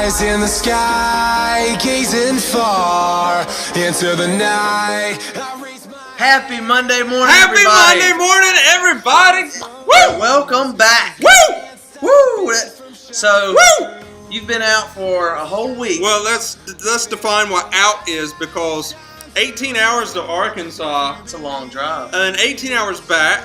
eyes in the sky, gazing far into the night. Happy Monday morning, Happy everybody. Monday morning, everybody! Woo! Welcome back. Woo! Woo! So, you've been out for a whole week. Well, let's define what out is, because 18 hours to Arkansas It's a long drive. and 18 hours back,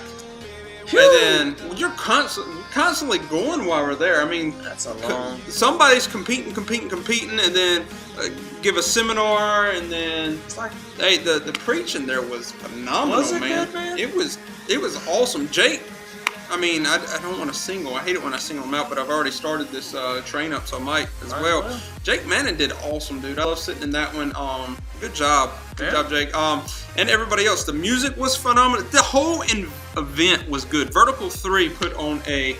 and then you're constantly going while we're there. I mean, That's a long. somebody's competing, and then give a seminar, and then It's like, hey, the preaching there was phenomenal, Was it man. good, man? It was awesome. Jake, I mean, I don't want to single. I hate it when I single them out, but I've already started this train up, so I might as well. well. Jake Manning did awesome, dude. I love sitting in that one. Good job. Good job, Jake. And everybody else. The music was phenomenal. The whole event was good. Vertical 3 put on a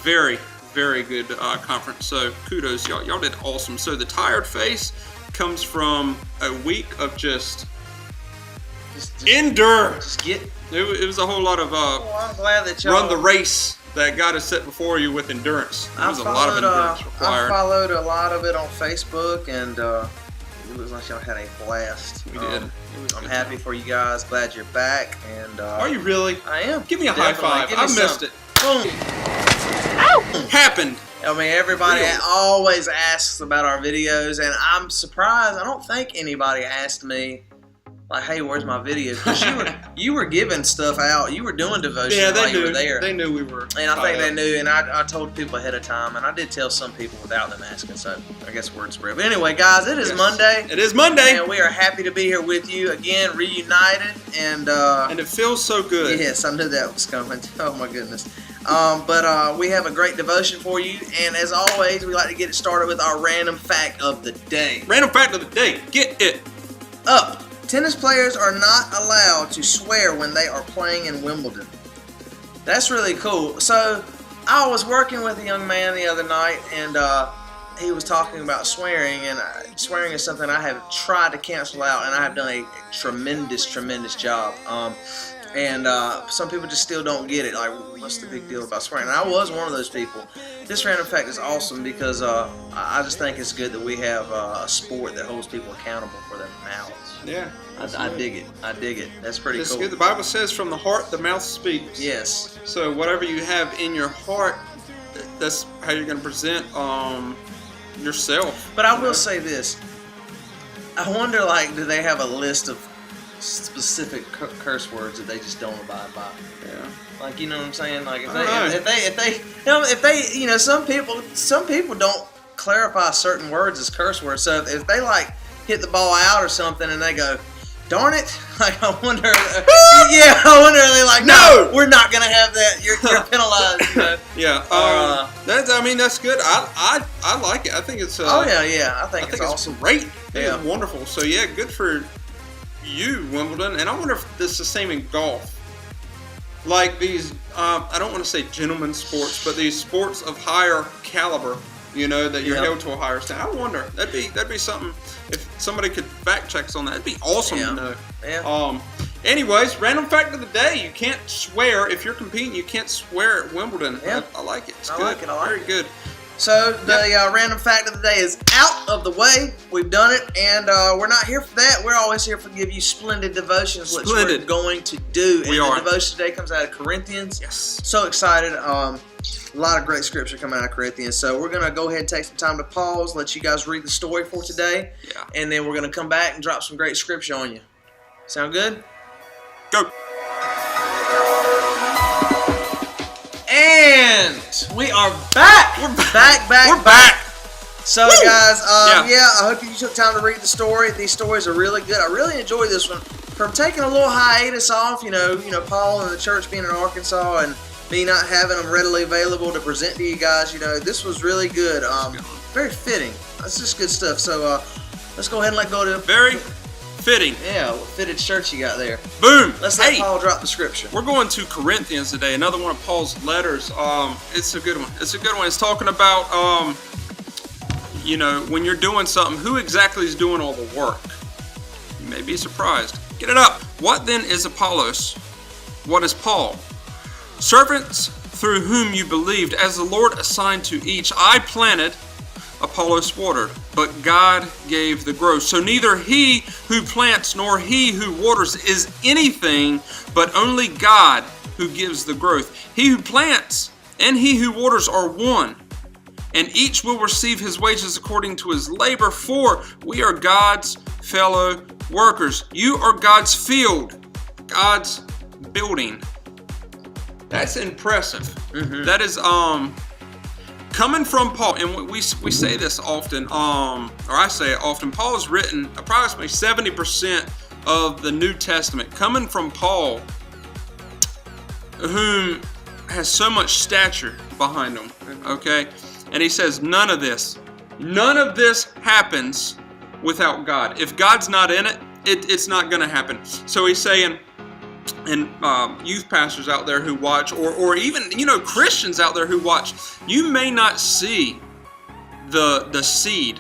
very, very good conference. So kudos, y'all. Y'all did awesome. So the tired face comes from a week of just endure. Just get. It was a whole lot of Well, I'm glad that y'all. run the race that God has set before you with endurance. There was a lot of endurance I required. followed a lot of it on Facebook, and it looks like y'all had a blast. We did. I'm happy for you guys. Glad you're back. And Are you really? I am. Give me a Definitely. high five. Give me I missed some. it. Boom. Happened. I mean, everybody Really? always asks about our videos, and I'm surprised. I don't think anybody asked me, like, "Hey, where's my video?" Because you were giving stuff out. You were doing devotion Yeah, they while you knew. were there. They knew we were. And I think tied they up. knew, and I told people ahead of time, and I did tell some people without them asking, so I guess word spread. But anyway, guys, it is Yes. Monday, It is Monday, and we are happy to be here with you again, reunited, and and it feels so good. yes, I knew that was coming. Oh my goodness. But we have a great devotion for you, and as always, we like to get it started with our random fact of the day. Random fact of the day. Get it. Up. Tennis players are not allowed to swear when they are playing in Wimbledon. That's really cool. So, I was working with a young man the other night, and he was talking about swearing, and swearing is something I have tried to cancel out, and I have done a tremendous job. And some people just still don't get it. Like, what's the big deal about swearing? And I was one of those people. This random fact is awesome because I just think it's good that we have a sport that holds people accountable for their mouths. Yeah. I dig it. I dig it. That's pretty It's cool. good. The Bible says, "From the heart, the mouth speaks." Yes. So whatever you have in your heart, that's how you're going to present yourself. But I will say this. I wonder, like, do they have a list of specific curse words that they just don't abide by? Yeah. Like, you know what I'm saying? Like, I if they, you know, some people don't clarify certain words as curse words. So if they like hit the ball out or something and they go, "Darn it!" Like, I wonder. Yeah, I wonder. Are they like, "No, we're not gonna have that. You're penalized." You know? Yeah. That's good. I like it. I think it's. Oh yeah. I think I it's think awesome. it's great. I think Yeah. it's wonderful. So yeah, good for you, Wimbledon. And I wonder if this is the same in golf. Like these, I don't want to say gentleman sports, but these sports of higher caliber, you know, that you're Yep. held to a higher standard. I wonder. That'd be something. If somebody could fact check us on that, it'd be awesome Yeah. to know. Yeah. Anyways, random fact of the day: you can't swear if you're competing. You can't swear at Wimbledon. Yeah. I like it. It's I good. like it. I like Very it. good. So the random fact of the day is out of the way. We've done it, and we're not here for that. We're always here to give you splendid devotions, which we're Splendid. going to do. We and are. The devotion today comes out of Corinthians. Yes. So excited. A lot of great scripture coming out of Corinthians. So we're going to go ahead and take some time to pause, let you guys read the story for today, Yeah. and then we're going to come back and drop some great scripture on you. Sound good? Go. And we are back. We're back. We're back. So, guys, Yeah. I hope you took time to read the story. These stories are really good. I really enjoyed this one. From taking a little hiatus off, you know, Paul and the church being in Arkansas and me not having them readily available to present to you guys, you know, this was really good. Very fitting. That's just good stuff. So, let's go ahead and let go to Very fitting. Yeah, what fitted shirt you got there? Boom. Let's let Hey, Paul drop the scripture. we're going to Corinthians today. Another one of Paul's letters. It's a good one. It's a good one. It's talking about, you know, when you're doing something, who exactly is doing all the work? You may be surprised. Get it up. What then is Apollos? What is Paul? Servants through whom you believed, as the Lord assigned to each. I planted, Apollos watered, but God gave the growth. So neither he who plants nor he who waters is anything, but only God who gives the growth. He who plants and he who waters are one, and each will receive his wages according to his labor, for we are God's fellow workers. You are God's field, God's building. That's impressive. Mm-hmm. That is coming from Paul, and we say this often, or I say it often. Paul has written approximately 70% of the New Testament, coming from Paul, whom has so much stature behind him. Okay, and he says none of this happens without God. If God's not in it, it's not going to happen. So he's saying, and youth pastors out there who watch, or even Christians out there who watch, you may not see the seed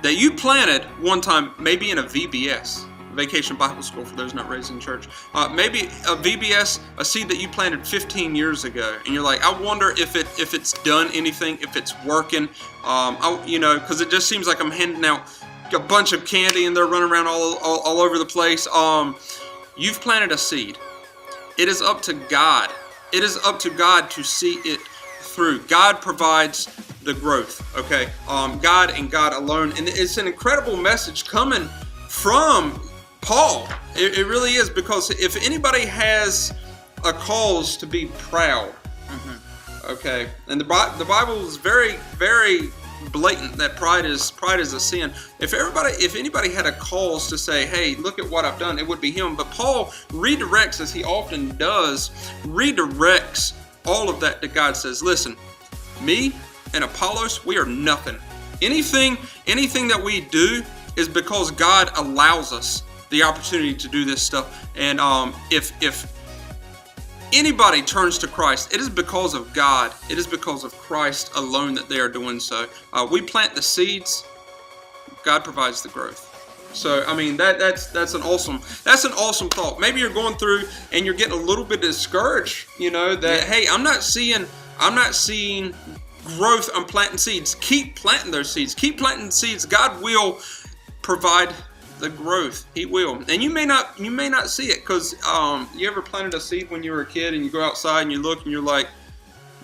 that you planted one time, maybe in a VBS, Vacation Bible School for those not raised in church, maybe a VBS, a seed that you planted 15 years ago, and you're like, I wonder if it's done anything, if it's working, because it just seems like I'm handing out a bunch of candy and they're running around all over the place. You've planted a seed. It is up to God. It is up to God to see it through. God provides the growth, okay? God and God alone. And it's an incredible message coming from Paul. It really is, because if anybody has a cause to be proud, okay, and the Bible is very, very blatant that pride is a sin. If anybody had a cause to say, hey, look at what I've done, it would be him. But Paul redirects, as he often does, redirects all of that to God. Says, listen, me and Apollos, we are nothing. Anything that we do is because God allows us the opportunity to do this stuff. And if anybody turns to Christ, it is because of God. It is because of Christ alone that they are doing so. We plant the seeds, God provides the growth. So I mean that's an awesome thought. Maybe you're going through and you're getting a little bit discouraged, that hey, I'm not seeing growth. I'm planting seeds. Keep planting those seeds. Keep planting seeds. God will provide the growth. He will. And you may not see it, because you ever planted a seed when you were a kid and you go outside and you look and you're like,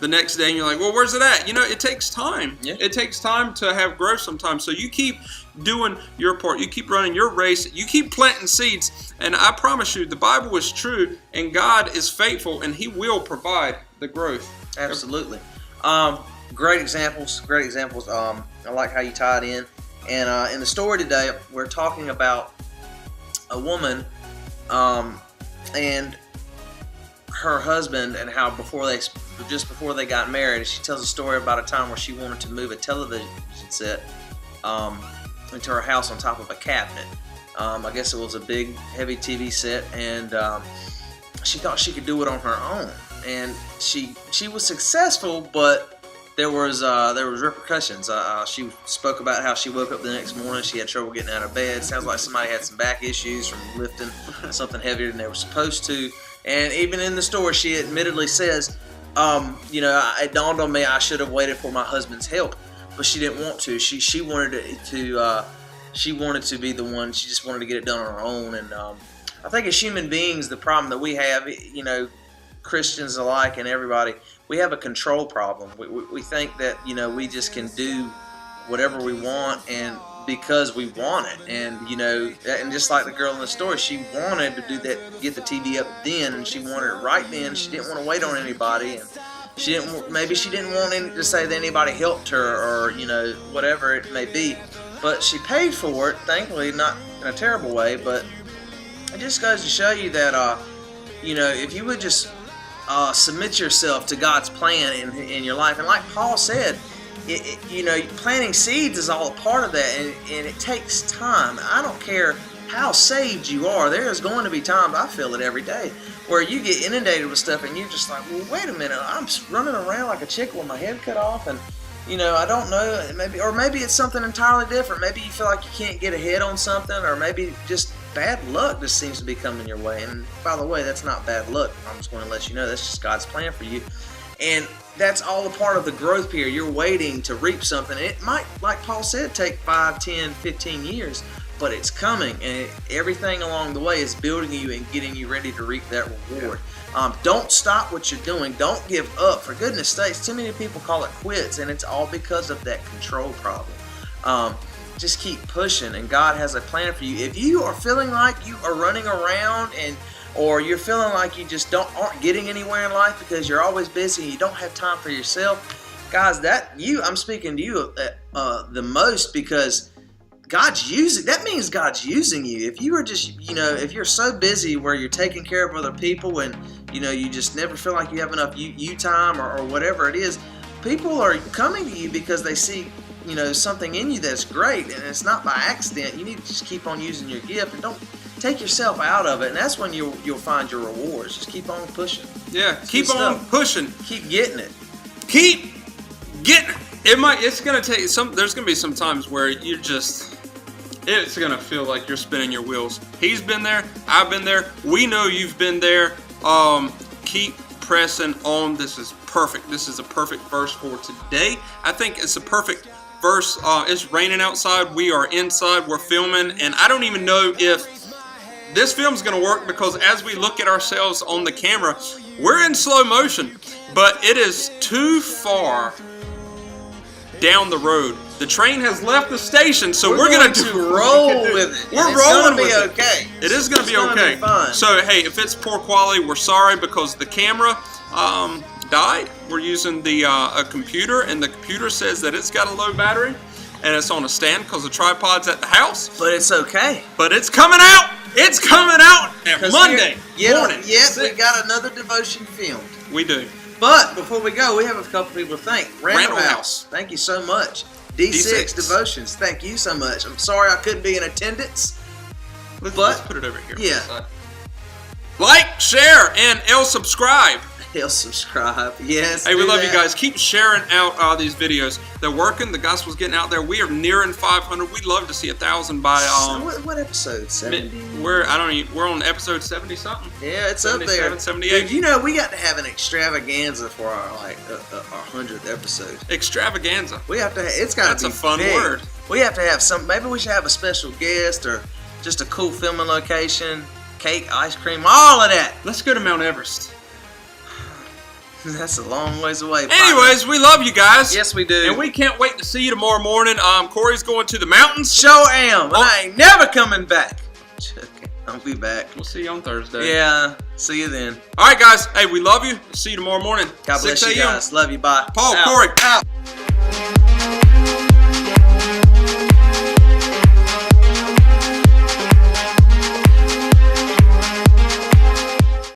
the next day and you're like, well, where's it at? It takes time. Yeah. It takes time to have growth sometimes. So you keep doing your part. You keep running your race. You keep planting seeds. And I promise you, the Bible is true and God is faithful and he will provide the growth. Absolutely. Great examples. I like how you tie it in. And in the story today, we're talking about a woman and her husband, and how just before they got married, she tells a story about a time where she wanted to move a television set into her house on top of a cabinet. I guess it was a big, heavy TV set, and she thought she could do it on her own. And she was successful, but there was repercussions. She spoke about how she woke up the next morning. She had trouble getting out of bed. Sounds like somebody had some back issues from lifting something heavier than they were supposed to. And even in the story, she admittedly says, it dawned on me I should have waited for my husband's help, but she didn't want to. She wanted she wanted to be the one. She just wanted to get it done on her own. And I think as human beings, the problem that we have, Christians alike and everybody, we have a control problem. We think that we just can do whatever we want, and because we want it, and and just like the girl in the story, she wanted to do that, get the TV up then, and she wanted it right then. She didn't want to wait on anybody, and she didn't want to say that anybody helped her, or whatever it may be. But she paid for it, thankfully, not in a terrible way. But it just goes to show you that if you would just submit yourself to God's plan in your life. And like Paul said, planting seeds is all a part of that, and it takes time. I don't care how saved you are. There is going to be times, I feel it every day, where you get inundated with stuff and you're just like, well, wait a minute, I'm running around like a chicken with my head cut off, and I don't know, maybe it's something entirely different. Maybe you feel like you can't get ahead on something, or maybe just bad luck just seems to be coming your way. And by the way, that's not bad luck. I'm just going to let you know that's just God's plan for you. And that's all a part of the growth period. You're waiting to reap something. It might, like Paul said, take 5, 10, 15 years, but it's coming, and everything along the way is building you and getting you ready to reap that reward. Don't stop what you're doing. Don't give up. For goodness sakes, too many people call it quits, and it's all because of that control problem. Just keep pushing, and God has a plan for you. If you are feeling like you are running around or you're feeling like you just aren't getting anywhere in life because you're always busy and you don't have time for yourself, guys, I'm speaking to you the most, because that means God's using you. If you are just, if you're so busy where you're taking care of other people and, you just never feel like you have enough you time or whatever it is, people are coming to you because they see, something in you that's great, and it's not by accident. You need to just keep on using your gift and don't take yourself out of it, and that's when you'll find your rewards. Just keep on pushing. Yeah, keep on pushing. Keep getting it. Keep getting it. It's gonna take there's gonna be some times where it's gonna feel like you're spinning your wheels. He's been there, I've been there, we know you've been there. Keep pressing on. This is perfect. This is a perfect verse for today. I think it's a perfect verse. It's raining outside, we are inside, we're filming, and I don't even know if this film's gonna work, because as we look at ourselves on the camera, we're in slow motion, but it is too far down the road. The train has left the station, so we're going to roll with it. We're rolling with it. Okay. It is going to be okay. Be fun. So hey, if it's poor quality, we're sorry, because the camera died. We're using the a computer, and the computer says that it's got a low battery, and it's on a stand because the tripod's at the house. But it's okay. But it's coming out. It's coming out at Monday morning. Yet we got another devotion filmed. We do. But before we go, we have a couple people to thank. Randall House. Thank you so much. D6 Devotions. Thank you so much. I'm sorry I couldn't be in attendance. Let's put it over here. Yeah. Like, share, and subscribe. He'll subscribe. Yes. Hey, we love you guys. Keep sharing out these videos. They're working. The gospel's getting out there. We are nearing 500. We'd love to see 1,000 by what episode? 70? We're on episode 70 something. Yeah, it's up there. 78. Dude, we got to have an extravaganza for our 100th episode. Extravaganza. We have to. It's got to be. That's a fun big. word. We have to have some. Maybe we should have a special guest or just a cool filming location, cake, ice cream, all of that. Let's go to Mount Everest. That's a long ways away. Anyways, we love you guys. Yes, we do. And we can't wait to see you tomorrow morning. Corey's going to the mountains. Sure am. And I ain't never coming back. I'll be back. We'll see you on Thursday. Yeah. See you then. All right, guys. Hey, we love you. See you tomorrow morning. God bless you guys. Love you. Bye. Paul, out. Corey. Out.